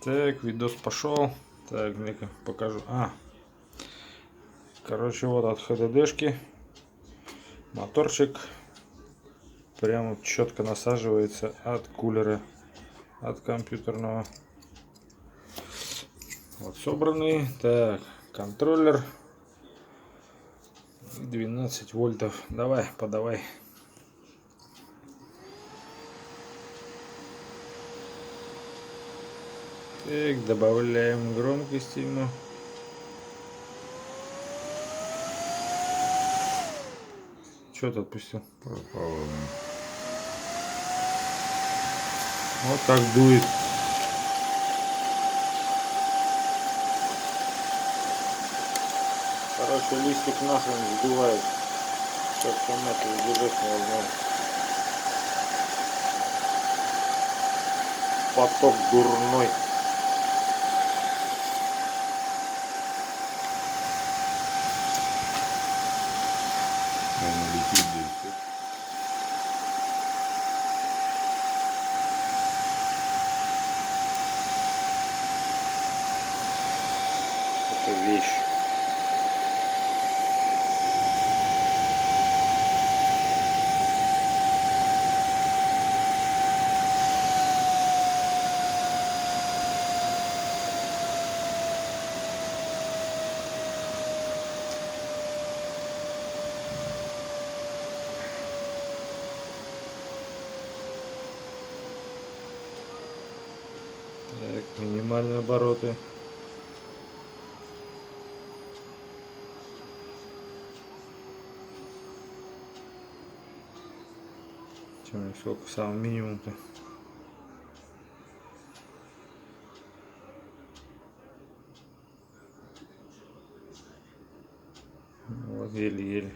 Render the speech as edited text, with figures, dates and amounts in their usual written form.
Так, видос пошел. Так, мне-ка покажу. Короче, вот от ХДДшки моторчик прямо четко насаживается от кулера, от компьютерного. Вот собранный. Так, контроллер 12 вольтов. Давай, подавай. Так, добавляем громкости ему. Что ты отпустил? Вот так дует. Короче, листик нахрен сдувает. Как там это удержать невозможно. Поток дурной. Наверное, летит здесь. Это вещь. Так, минимальные обороты. Сколько самый минимум-то? Вот еле-еле.